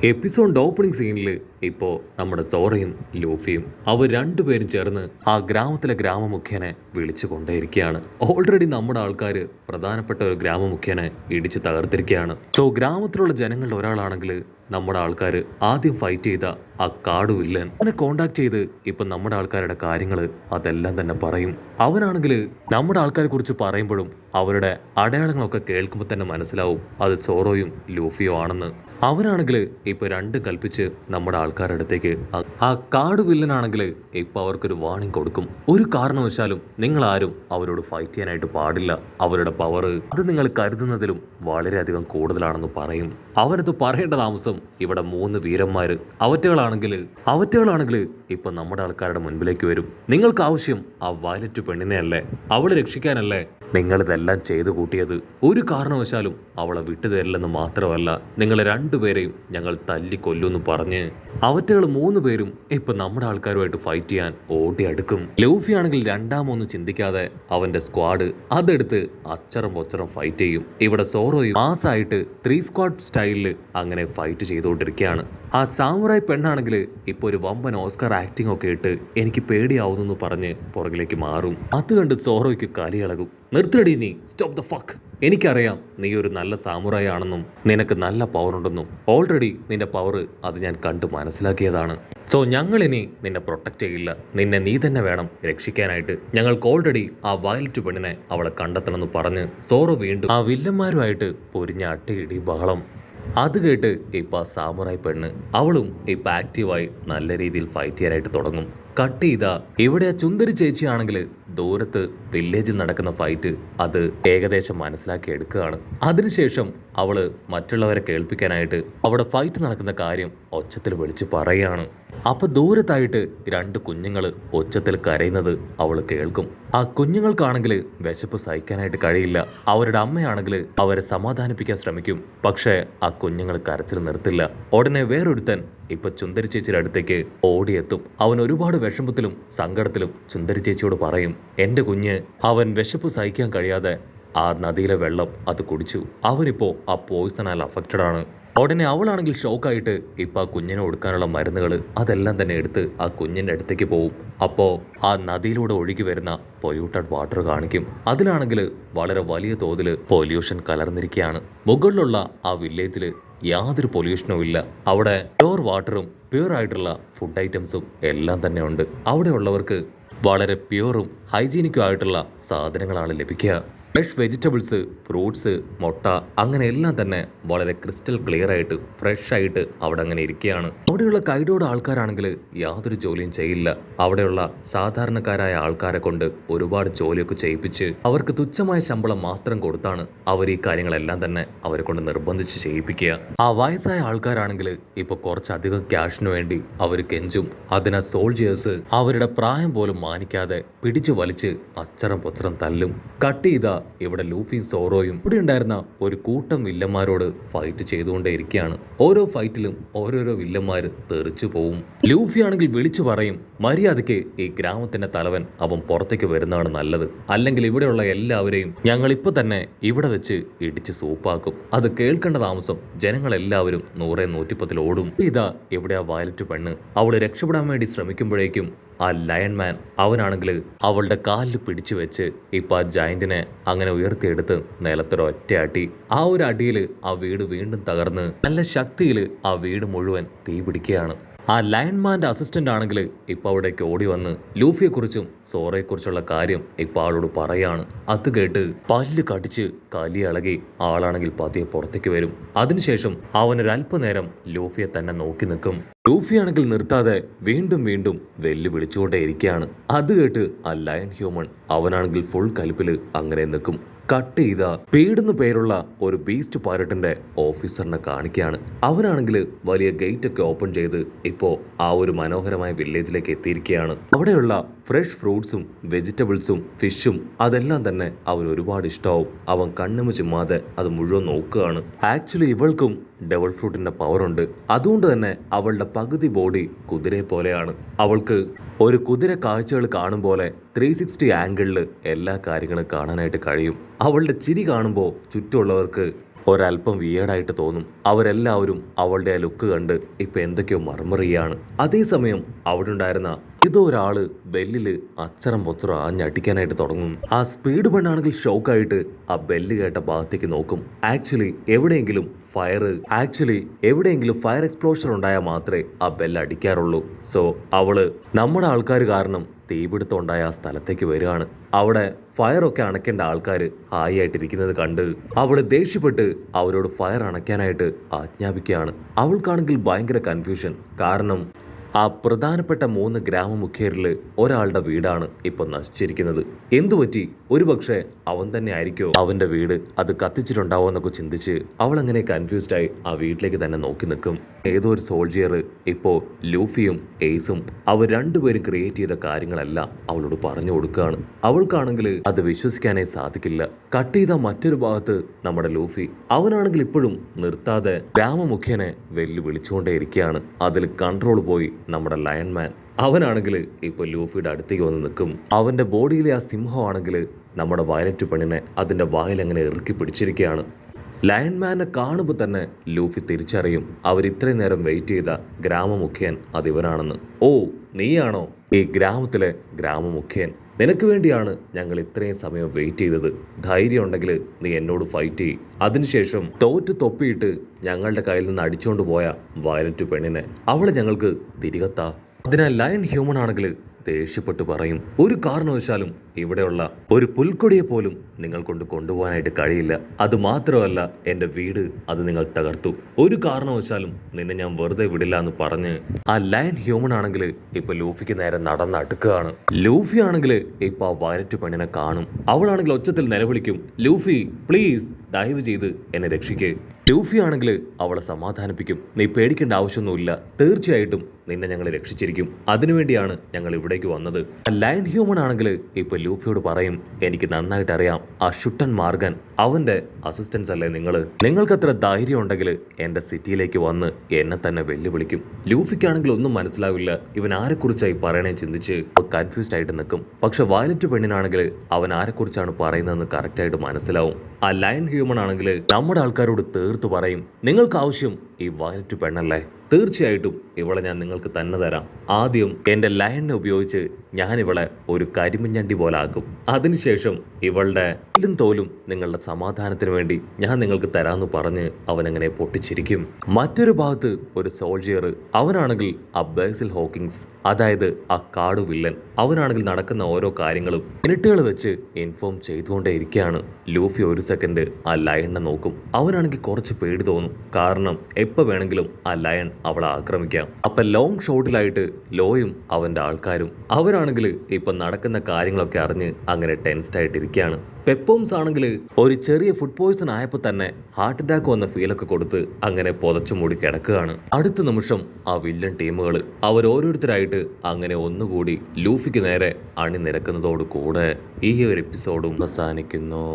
Episode opening സീനിൽ ഇപ്പോൾ നമ്മുടെ സോറയും ലൂഫിയും അവർ രണ്ടുപേരും ചേർന്ന് ആ ഗ്രാമത്തിലെ ഗ്രാമമുഖ്യനെ വിളിച്ചു കൊണ്ടേയിരിക്കുകയാണ്. ഓൾറെഡി നമ്മുടെ ആൾക്കാർ പ്രധാനപ്പെട്ട ഒരു ഗ്രാമമുഖ്യനെ ഇടിച്ച് തകർത്തിരിക്കുകയാണ്. സോ ഗ്രാമത്തിലുള്ള ജനങ്ങളിൽ ഒരാളാണെങ്കിൽ നമ്മുടെ ആൾക്കാർ ആദ്യം ഫൈറ്റ് ചെയ്ത ആ കാട് വില്ലൻ അവനെ കോണ്ടാക്ട് ചെയ്ത് ഇപ്പം നമ്മുടെ ആൾക്കാരുടെ കാര്യങ്ങൾ അതെല്ലാം തന്നെ പറയും. അവനാണെങ്കിൽ നമ്മുടെ ആൾക്കാരെ കുറിച്ച് പറയുമ്പോഴും അവരുടെ അടയാളങ്ങളൊക്കെ കേൾക്കുമ്പോൾ തന്നെ മനസ്സിലാവും അത് സോറോയും ലൂഫിയോ ആണെന്ന്. അവനാണെങ്കിൽ ഇപ്പൊ രണ്ടും കൽപ്പിച്ച് നമ്മുടെ ആൾക്കാരുടെ അടുത്തേക്ക് ആ കാട് വില്ലനാണെങ്കിൽ ഇപ്പൊ അവർക്കൊരു വാണിംഗ് കൊടുക്കും. ഒരു കാരണവശാലും നിങ്ങൾ ആരും അവരോട് ഫൈറ്റ് ചെയ്യാനായിട്ട് പാടില്ല. അവരുടെ പവർ അത് നിങ്ങൾ കരുതുന്നതിലും വളരെയധികം കൂടുതലാണെന്ന് പറയും. അവനത് പറയേണ്ട താമസം ഇവിടെ 3 വീരന്മാര് അവറ്റകളാണെങ്കിൽ ഇപ്പൊ നമ്മുടെ ആൾക്കാരുടെ മുൻപിലേക്ക് വരും. നിങ്ങൾക്ക് ആവശ്യം ആ വയലറ്റ് പെണ്ണിനെ അല്ലേ, അവളെ രക്ഷിക്കാനല്ലേ നിങ്ങളിതെല്ലാം ചെയ്തു കൂട്ടിയത്. ഒരു കാരണവശാലും അവളെ വിട്ടുതരില്ലെന്ന് മാത്രമല്ല, നിങ്ങളെ രണ്ടുപേരെയും ഞങ്ങൾ തല്ലിക്കൊല്ലുമെന്ന് പറഞ്ഞ് അവറ്റകൾ 3 പേരും ഇപ്പൊ നമ്മുടെ ആൾക്കാരുമായിട്ട് ഫൈറ്റ് ചെയ്യാൻ ഓടി അടുക്കും. ലൂഫി ആണെങ്കിൽ രണ്ടാമൊന്നും ചിന്തിക്കാതെ അവന്റെ സ്ക്വാഡ് അതെടുത്ത് അച്ചറം പൊച്ചറം ഫൈറ്റ് ചെയ്യും. ഇവിടെ സോറോയും മാസായിട്ട് 3 സ്ക്വാഡ് സ്റ്റൈലില് അങ്ങനെ ഫൈറ്റ് ചെയ്തുകൊണ്ടിരിക്കുകയാണ്. ആ സാമുറായി പെണ്ണാണെങ്കിൽ ഇപ്പൊ ഒരു വമ്പൻ ഓസ്കാർ ആക്ടിംഗ് ഒക്കെ ഇട്ട് എനിക്ക് പേടിയാവുന്നു പറഞ്ഞ് പുറകിലേക്ക് മാറും. അത് കണ്ട് സോറോയ്ക്ക് കലിയിളകും. നിർത്തടി നീ, സ്റ്റോപ്പ് ദ ഫക്ക്. എനിക്കറിയാം നീ ഒരു നല്ല സാമുറായി ആണെന്നും നിനക്ക് നല്ല പവർ ഉണ്ടെന്നും. ഓൾറെഡി നിന്റെ പവർ അത് ഞാൻ കണ്ടു മനസ്സിലാക്കിയതാണ്. സോ ഞങ്ങളിനി നിന്നെ പ്രൊട്ടക്ട് ചെയ്യില്ല. നിന്നെ നീ തന്നെ വേണം രക്ഷിക്കാനായിട്ട്. ഞങ്ങൾക്ക് ഓൾറെഡി ആ വയലറ്റ് പെണ്ണിനെ അവളെ കണ്ടെത്തണമെന്ന് പറഞ്ഞ് സോറോ വീണ്ടും ആ വില്ലന്മാരുമായിട്ട് പൊരിഞ്ഞ അട്ടിയിടി ബഹളം. അത് കേട്ട് ഇപ്പൊ ആ സാമുറായി പെണ്ണ് അവളും ഇപ്പൊ ആക്റ്റീവായി നല്ല രീതിയിൽ ഫൈറ്റ് ചെയ്യാനായിട്ട് തുടങ്ങും. കട്ട് ചെയ്താ ഇവിടെ ആ ചുന്ദരി ചേച്ചിയാണെങ്കിൽ ദൂരത്ത് വില്ലേജിൽ നടക്കുന്ന ഫൈറ്റ് അത് ഏകദേശം മനസ്സിലാക്കി എടുക്കുകയാണ്. അതിനുശേഷം അവള് മറ്റുള്ളവരെ കേൾപ്പിക്കാനായിട്ട് അവിടെ ഫൈറ്റ് നടക്കുന്ന കാര്യം ഒച്ചത്തിൽ വിളിച്ച് പറയുകയാണ്. അപ്പൊ ദൂരത്തായിട്ട് 2 കുഞ്ഞുങ്ങൾ ഒച്ചത്തിൽ കരയുന്നത് അവൾ കേൾക്കും. ആ കുഞ്ഞുങ്ങൾക്കാണെങ്കിൽ വിശപ്പ് സഹിക്കാനായിട്ട് കഴിയില്ല. അവരുടെ അമ്മയാണെങ്കിൽ അവരെ സമാധാനിപ്പിക്കാൻ ശ്രമിക്കും. പക്ഷേ ആ കുഞ്ഞുങ്ങൾ കരച്ചിൽ നിർത്തില്ല. ഉടനെ വേറൊരുത്തൻ ഇപ്പൊ ചുന്ദരി ചേച്ചിയുടെ അടുത്തേക്ക് ഓടിയെത്തും. അവൻ ഒരുപാട് വിഷമത്തിലും സങ്കടത്തിലും ചുന്ദരി ചേച്ചിയോട് പറയും, എന്റെ കുഞ്ഞ് അവൻ വിശപ്പ് സഹിക്കാൻ കഴിയാതെ ആ നദിയിലെ വെള്ളം അത് കുടിച്ചു. അവനിപ്പോ ആ പോയിസണാൽ അഫക്റ്റഡ് ആണ്. ഉടനെ അവളാണെങ്കിൽ ഷോക്കായിട്ട് ഇപ്പൊ ആ കുഞ്ഞിനെ കൊടുക്കാനുള്ള മരുന്നുകൾ അതെല്ലാം തന്നെ എടുത്ത് ആ കുഞ്ഞിൻ്റെ അടുത്തേക്ക് പോവും. അപ്പോൾ ആ നദിയിലൂടെ ഒഴുകി വരുന്ന പൊല്യൂട്ടഡ് വാട്ടർ കാണിക്കും. അതിലാണെങ്കിൽ വളരെ വലിയ തോതിൽ പൊല്യൂഷൻ കലർന്നിരിക്കുകയാണ്. മുകളിലുള്ള ആ വില്ലേജിൽ യാതൊരു പൊല്യൂഷനും ഇല്ല. അവിടെ പ്യുവർ വാട്ടറും പ്യുവർ ആയിട്ടുള്ള ഫുഡ് ഐറ്റംസും എല്ലാം തന്നെ ഉണ്ട്. അവിടെ ഉള്ളവർക്ക് വളരെ പ്യുവറും ഹൈജീനിക്കും ആയിട്ടുള്ള സാധനങ്ങളാണ് ലഭിക്കുക. ഫ്രഷ് വെജിറ്റബിൾസ്, ഫ്രൂട്ട്സ്, മുട്ട അങ്ങനെ എല്ലാം തന്നെ വളരെ ക്രിസ്റ്റൽ ക്ലിയർ ആയിട്ട് ഫ്രഷ് ആയിട്ട് അവിടെ അങ്ങനെ ഇരിക്കുകയാണ്. അവിടെയുള്ള കൈഡോട് ആൾക്കാരാണെങ്കിൽ യാതൊരു ജോലിയും ചെയ്യില്ല. അവിടെയുള്ള സാധാരണക്കാരായ ആൾക്കാരെ കൊണ്ട് ഒരുപാട് ജോലിയൊക്കെ ചെയ്യിപ്പിച്ച് അവർക്ക് തുച്ഛമായ ശമ്പളം മാത്രം കൊടുത്താണ് അവർ ഈ കാര്യങ്ങളെല്ലാം തന്നെ അവരെ കൊണ്ട് നിർബന്ധിച്ച് ചെയ്യിപ്പിക്കുക. ആ വയസ്സായ ആൾക്കാരാണെങ്കിൽ ഇപ്പൊ കുറച്ചധികം ക്യാഷിന് വേണ്ടി അവർ കെഞ്ചും. അതിനാ സോൾജിയേഴ്സ് അവരുടെ പ്രായം പോലും മാനിക്കാതെ പിടിച്ചു വലിച്ച് അച്ചറം പൊച്ചറം തല്ലും. കട്ട് ചെയ്ത ഇവിടെ ലൂഫിയും സോറോയും ഇവിടെ ഉണ്ടായിരുന്ന ഒരു കൂട്ടം വില്ലന്മാരോട് ഫൈറ്റ് ചെയ്തുകൊണ്ടേയിരിക്കുകയാണ്. ഓരോ ഫൈറ്റിലും ഓരോരോ വില്ലന്മാര് തെറിച്ചു പോവും. ലൂഫി ആണെങ്കിൽ വിളിച്ചു പറയും, മര്യാദയ്ക്ക് ഈ ഗ്രാമത്തിന്റെ തലവൻ അവൻ പുറത്തേക്ക് വരുന്നതാണ് നല്ലത്. അല്ലെങ്കിൽ ഇവിടെയുള്ള എല്ലാവരെയും ഞങ്ങൾ ഇപ്പൊ തന്നെ ഇവിടെ വെച്ച് ഇടിച്ച് സൂപ്പാക്കും. അത് കേൾക്കേണ്ട താമസം ജനങ്ങളെല്ലാവരും 100-110 ഓടും. ഇതാ ഇവിടെ ആ വയലറ്റ് പെണ്ണ് അവള് രക്ഷപ്പെടാൻ വേണ്ടി ശ്രമിക്കുമ്പോഴേക്കും ആ ലയൺമാൻ അവനാണെങ്കിൽ അവളുടെ കാലിൽ പിടിച്ചു വെച്ച് ഇപ്പൊ ആ ജയന്റിനെ അങ്ങനെ ഉയർത്തിയെടുത്ത് നിലത്തൊരൊറ്റയാട്ടി. ആ ഒരു അടിയിൽ ആ വീട് വീണ്ടും തകർന്ന് നല്ല ശക്തിയിൽ ആ വീട് മുഴുവൻ തീ പിടിക്കുകയാണ്. ആ ലയൺമാൻ്റെ അസിസ്റ്റന്റ് ആണെങ്കിൽ ഇപ്പൊ അവിടേക്ക് ഓടി വന്ന് ലൂഫിയെക്കുറിച്ചും സോറയെക്കുറിച്ചുള്ള കാര്യം ഇപ്പൊ ആളോട് പറയാണ്. അത് കേട്ട് പല്ല് കടിച്ച് കലിയിളകി ആളാണെങ്കിൽ പതിയെ പുറത്തേക്ക് വരും. അതിനുശേഷം അവനൊരല്പനേരം ലൂഫിയെ തന്നെ നോക്കി നിൽക്കും. ലൂഫി ആണെങ്കിൽ നിർത്താതെ വീണ്ടും വീണ്ടും വെല്ലുവിളിച്ചുകൊണ്ടേയിരിക്കുകയാണ്. അത് കേട്ട് ആ ലയൺ ഹ്യൂമൺ അവനാണെങ്കിൽ ഫുൾ കലിപ്പില് അങ്ങനെ നിൽക്കും. കട്ട് ചെയ്ത പീഡെന്ന് പേരുള്ള ഒരു ബീസ്റ്റ് പൈലറ്റിന്റെ ഓഫീസറിനെ കാണിക്കുകയാണ്. അവനാണെങ്കിൽ വലിയ ഗേറ്റ് ഒക്കെ ഓപ്പൺ ചെയ്ത് ഇപ്പോ ആ ഒരു മനോഹരമായ വില്ലേജിലേക്ക് എത്തിയിരിക്കുകയാണ്. അവിടെയുള്ള ഫ്രഷ് ഫ്രൂട്ട്സും വെജിറ്റബിൾസും ഫിഷും അതെല്ലാം തന്നെ അവൻ ഒരുപാട് ഇഷ്ടമാവും. അവൻ കണ്ണുമ ചിമ്മാതെ അത് മുഴുവൻ നോക്കുകയാണ്. ആക്ച്വലി ഇവൾക്കും ഡബിൾ ഫ്രൂട്ടിന്റെ പവർ ഉണ്ട്. അതുകൊണ്ട് തന്നെ അവളുടെ പകുതി ബോഡി കുതിരയെ പോലെയാണ്. അവൾക്ക് ഒരു കുതിര കാഴ്ചകൾ കാണും പോലെ 360 ആംഗിളിൽ എല്ലാ കാര്യങ്ങളും കാണാനായിട്ട് കഴിയും. അവളുടെ ചിരി കാണുമ്പോൾ ചുറ്റുമുള്ളവർക്ക് ഒരല്പം വിയേഡായിട്ട് തോന്നും. അവരെല്ലാവരും അവളുടെ ആ ലുക്ക് കണ്ട് ഇപ്പൊ എന്തൊക്കെയോ മർമറിയാണ്. അതേസമയം അവിടെ ഉണ്ടായിരുന്ന ഏതോ ഒരാള് ബെല്ലില് അച്ചറം പൊച്ചറം ആഞ്ഞടിക്കാനായിട്ട് തുടങ്ങും. ആ സ്പീഡ് പെണ്ണാണെങ്കിൽ ഷോക്കായിട്ട് ആ ബെല്ല് കേട്ട ഭാഗത്തേക്ക് നോക്കും. ആക്ച്വലി എവിടെയെങ്കിലും ഫയർ എക്സ്പ്ലോഷൻ ഉണ്ടായാൽ മാത്രമേ ആ ബെല്ല് അടിക്കാറുള്ളൂ. സോ അവള് നമ്മുടെ ആൾക്കാർ കാരണം തീപിടുത്തം ഉണ്ടായ ആ സ്ഥലത്തേക്ക് വരികയാണ്. അവിടെ ഫയറൊക്കെ അണയ്ക്കേണ്ട ആൾക്കാർ ഹായ് ആയിട്ടിരിക്കുന്നത് കണ്ട് അവള് ദേഷ്യപ്പെട്ട് അവരോട് ഫയർ അണയ്ക്കാനായിട്ട് ആജ്ഞാപിക്കുകയാണ്. അവൾക്കാണെങ്കിൽ ഭയങ്കര കൺഫ്യൂഷൻ. കാരണം ആ പ്രധാനപ്പെട്ട 3 ഗ്രാമമുഖ്യരിൽ ഒരാളുടെ വീടാണ് ഇപ്പൊ നശിച്ചിരിക്കുന്നത്. എന്തുപറ്റി? ഒരുപക്ഷെ അവൻ തന്നെ ആയിരിക്കോ അവന്റെ വീട് അത് കത്തിച്ചിട്ടുണ്ടാവോ എന്നൊക്കെ ചിന്തിച്ച് അവൾ അങ്ങനെ കൺഫ്യൂസ്ഡ് ആയി ആ വീട്ടിലേക്ക് തന്നെ നോക്കി നിൽക്കും. ഏതോ ഒരു സോൾജിയർ ഇപ്പോ ലൂഫിയും എയ്സും അവർ രണ്ടുപേരും ക്രിയേറ്റ് ചെയ്ത കാര്യങ്ങളെല്ലാം അവളോട് പറഞ്ഞു കൊടുക്കുകയാണ്. അവൾക്കാണെങ്കിൽ അത് വിശ്വസിക്കാനേ സാധിക്കില്ല. കട്ട് ചെയ്ത മറ്റൊരു ഭാഗത്ത് നമ്മുടെ ലൂഫി അവനാണെങ്കിൽ ഇപ്പോഴും നിർത്താതെ ഗ്രാമമുഖ്യനെ വിളിച്ചുകൊണ്ടേയിരിക്കുകയാണ്. അതിൽ കൺട്രോൾ പോയി നമ്മുടെ ലയൺമാൻ. അവനാണെങ്കിൽ ഇപ്പൊ ലൂഫിയുടെ അടുത്തേക്ക് വന്ന് നിൽക്കും. അവന്റെ ബോഡിയിലെ ആ സിംഹമാണെങ്കിൽ നമ്മുടെ വയലറ്റ് പെണ്ണിനെ അതിന്റെ വായിൽ അങ്ങനെ ഇറുക്കി പിടിച്ചിരിക്കുകയാണ്. ലയൺമാനെ കാണുമ്പോൾ തന്നെ ലൂഫി തിരിച്ചറിയും അവരിത്രയും നേരം വെയിറ്റ് ചെയ്ത ഗ്രാമമുഖ്യൻ അതിവനാണെന്ന്. ഓ, നീയാണോ ഈ ഗ്രാമത്തിലെ ഗ്രാമമുഖ്യൻ? നിനക്ക് വേണ്ടിയാണ് ഞങ്ങൾ ഇത്രയും സമയം വെയിറ്റ് ചെയ്തത്. ധൈര്യം ഉണ്ടെങ്കിൽ നീ എന്നോട് ഫൈറ്റ് ചെയ്യ്. അതിനുശേഷം തോറ്റ് തൊപ്പിയിട്ട് ഞങ്ങളുടെ കയ്യിൽ നിന്ന് അടിച്ചുകൊണ്ട് പോയ വയലറ്റ് പെണ്ണിനെ അവളെ ഞങ്ങൾക്ക് തിരികെത്താ. അതിനാൽ ലയൺ ഹ്യൂമൻ ആണെങ്കിൽ ദേഷ്യപ്പെട്ട് പറയും, ഒരു കാരണവശാലും ഇവിടെയുള്ള ഒരു പുൽക്കൊടിയെ പോലും നിങ്ങൾ കൊണ്ടുപോകാനായിട്ട് കഴിയില്ല. അത് മാത്രമല്ല, എൻ്റെ വീട് അത് നിങ്ങൾ തകർത്തു. ഒരു കാരണവശാലും നിന്നെ ഞാൻ വെറുതെ വിടില്ല എന്ന് പറഞ്ഞ് ആ ലയൺ ഹ്യൂമൻ ആണെങ്കിൽ ഇപ്പൊ ലൂഫിക്ക് നേരെ നടന്നടുക്കുകയാണ്. ലൂഫി ആണെങ്കിൽ ഇപ്പൊ ആ വയലറ്റ് പെണ്ണിനെ കാണും. അവളാണെങ്കിൽ ഒച്ചത്തിൽ നിലവിളിക്കും, ലൂഫി പ്ലീസ് ദയവ് ചെയ്ത് എന്നെ രക്ഷിക്കേ. ലൂഫി ആണെങ്കിൽ അവളെ സമാധാനിപ്പിക്കും, നീ പേടിക്കേണ്ട ആവശ്യമൊന്നുമില്ല, തീർച്ചയായിട്ടും നിന്നെ ഞങ്ങൾ രക്ഷിച്ചിരിക്കും. അതിനുവേണ്ടിയാണ് ഞങ്ങൾ ഇവിടേക്ക് വന്നത്. ലയൺ ഹ്യൂമൻ ആണെങ്കിൽ ഇപ്പൊ ലൂഫിയോട് പറയും, എനിക്ക് നന്നായിട്ട് അറിയാം ആ ഷുട്ടൻ മാർഗൻ അവന്റെ അസിസ്റ്റൻസ് അല്ലേ നിങ്ങൾക്ക് അത്ര ധൈര്യം ഉണ്ടെങ്കിൽ എന്റെ സിറ്റിയിലേക്ക് വന്ന് എന്നെ തന്നെ വെല്ലുവിളിക്കും. ലൂഫിക്കാണെങ്കിൽ ഒന്നും മനസ്സിലാവില്ല, ഇവൻ ആരെക്കുറിച്ചായി പറയണേ ചിന്തിച്ച് കൺഫ്യൂസ്ഡ് ആയിട്ട് നിൽക്കും. പക്ഷെ വയലറ്റ് പെണ്ണിനാണെങ്കിൽ അവൻ ആരെക്കുറിച്ചാണ് പറയുന്നതെന്ന് കറക്റ്റായിട്ട് മനസ്സിലാവും. ആ ലയൺ ഹ്യൂമൻ ആണെങ്കിൽ നമ്മുടെ ആൾക്കാരോട് തീർത്തു പറയും, നിങ്ങൾക്ക് ആവശ്യം ഈ വയലറ്റ് പെണ്ണല്ലേ? തീർച്ചയായിട്ടും ഇവളെ ഞാൻ നിങ്ങൾക്ക് തന്നെ തരാം. ആദ്യം എൻ്റെ ലയണിനെ ഉപയോഗിച്ച് ഞാൻ ഇവളെ ഒരു കരിമിഞ്ഞണ്ടി പോലെ ആക്കും. അതിനുശേഷം ഇവളുടെ തോലും നിങ്ങളുടെ സമാധാനത്തിന് വേണ്ടി ഞാൻ നിങ്ങൾക്ക് തരാമെന്ന് പറഞ്ഞ് അവനങ്ങനെ പൊട്ടിച്ചിരിക്കും. മറ്റൊരു ഭാഗത്ത് ഒരു സോൾജിയർ, അവനാണെങ്കിൽ ആ ബേസിൽ ഹോക്കിങ്സ്, അതായത് ആ കാട് വില്ലൻ, അവനാണെങ്കിൽ നടക്കുന്ന ഓരോ കാര്യങ്ങളും മിനിറ്റുകൾ വെച്ച് ഇൻഫോം ചെയ്തുകൊണ്ടേ ഇരിക്കുകയാണ്. ലൂഫി ഒരു സെക്കൻഡ് ആ ലയണിനെ നോക്കും. അവനാണെങ്കിൽ കുറച്ച് പേടി തോന്നും. കാരണം എപ്പോൾ വേണമെങ്കിലും ആ ലയൺ അവളെ ആക്രമിക്കാം. അപ്പൊ ലോങ് ഷോട്ടിലായിട്ട് ലോയും അവന്റെ ആൾക്കാരും അവരാണെങ്കിൽ ഇപ്പൊ നടക്കുന്ന കാര്യങ്ങളൊക്കെ അറിഞ്ഞ് അങ്ങനെ ടെൻസ്ഡ് ആയിട്ടിരിക്കുകയാണ്. പെപ്പോംസ് ആണെങ്കിൽ ഒരു ചെറിയ ഫുഡ് പോയ്സൺ ആയപ്പോൾ തന്നെ ഹാർട്ട് അറ്റാക്ക് വന്ന ഫീലൊക്കെ കൊടുത്ത് അങ്ങനെ പുതച്ചു മൂടി കിടക്കുകയാണ്. അടുത്ത നിമിഷം ആ വില്ലൻ ടീമുകൾ അവരോരോരുത്തരായിട്ട് അങ്ങനെ ഒന്നുകൂടി ലൂഫിക്ക് നേരെ അണിനിരക്കുന്നതോടു കൂടെ ഈ ഒരു എപ്പിസോഡും അവസാനിക്കുന്നു.